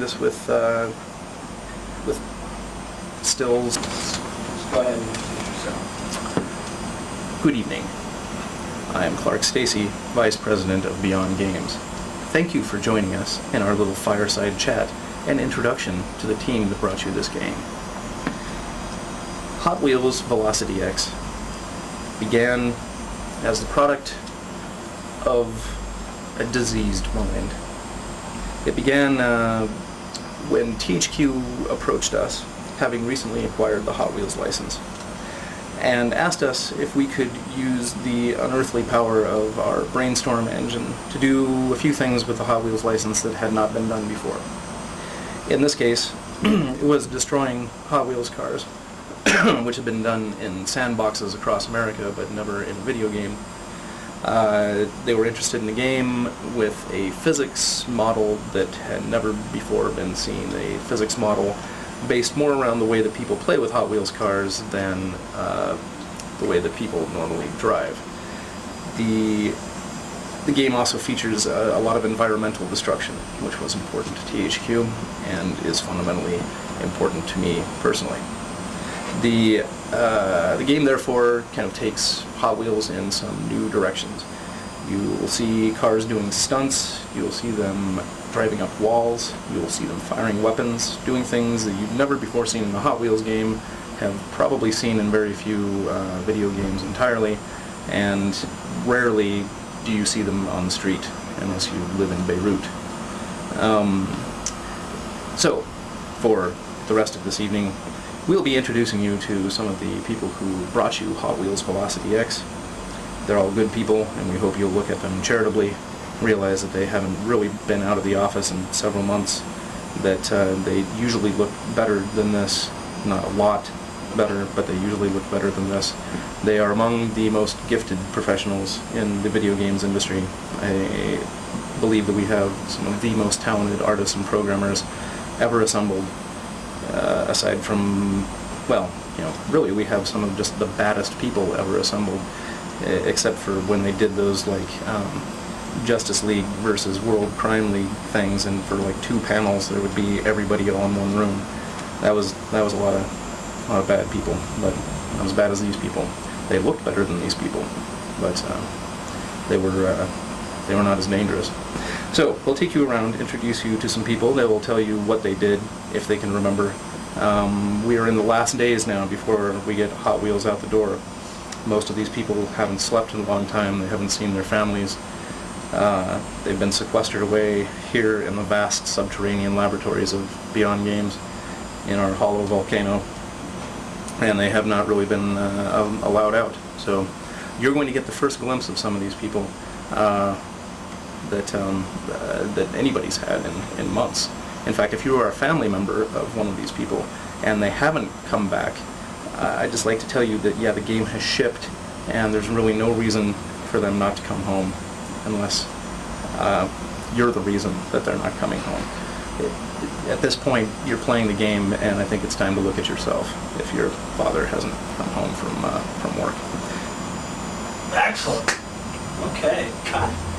this with stills. Go ahead and introduce yourself. Good evening. I am Clark Stacey, Vice President of Beyond Games. Thank you for joining us in our little fireside chat and introduction to the team that brought you this game. Hot Wheels Velocity X began as the product of a diseased mind. It began when THQ approached us, having recently acquired the Hot Wheels license, and asked us if we could use the unearthly power of our brainstorm engine to do a few things with the Hot Wheels license that had not been done before. In this case, it was destroying Hot Wheels cars, which had been done in sandboxes across America, but never in a video game. They were interested in the game with a physics model that had never before been seen, a physics model based more around the way that people play with Hot Wheels cars than the way that people normally drive. The game also features a lot of environmental destruction, which was important to THQ and is fundamentally important to me personally. The game, therefore, kind of takes Hot Wheels in some new directions. You will see cars doing stunts, you will see them driving up walls, you will see them firing weapons, doing things that you've never before seen in a Hot Wheels game, have probably seen in very few video games entirely, and rarely do you see them on the street unless you live in Beirut. So, for the rest of this evening, we'll be introducing you to some of the people who brought you Hot Wheels Velocity X. They're all good people, and we hope you'll look at them charitably, realize that they haven't really been out of the office in several months, that they usually look better than this, not a lot better, but they usually look better than this. They are among the most gifted professionals in the video games industry. I believe that we have some of the most talented artists and programmers ever assembled. Aside from, well, really we have some of just the baddest people ever assembled, except for when they did those Justice League versus World Crime League things, and for 2 panels there would be everybody all in one room. That was a lot of bad people, but not as bad as these people. They looked better than these people, but they were not as dangerous. So we'll take you around, introduce you to some people. They will tell you what they did, if they can remember. We are in the last days now before we get Hot Wheels out the door. Most of these people haven't slept in a long time. They haven't seen their families. They've been sequestered away here in the vast subterranean laboratories of Beyond Games in our hollow volcano, and they have not really been allowed out. So you're going to get the first glimpse of some of these people that anybody's had in months. In fact, if you are a family member of one of these people and they haven't come back, I'd just like to tell you that, yeah, the game has shipped, and there's really no reason for them not to come home unless you're the reason that they're not coming home. At this point, you're playing the game, and I think it's time to look at yourself if your father hasn't come home from work. Excellent. Okay. God.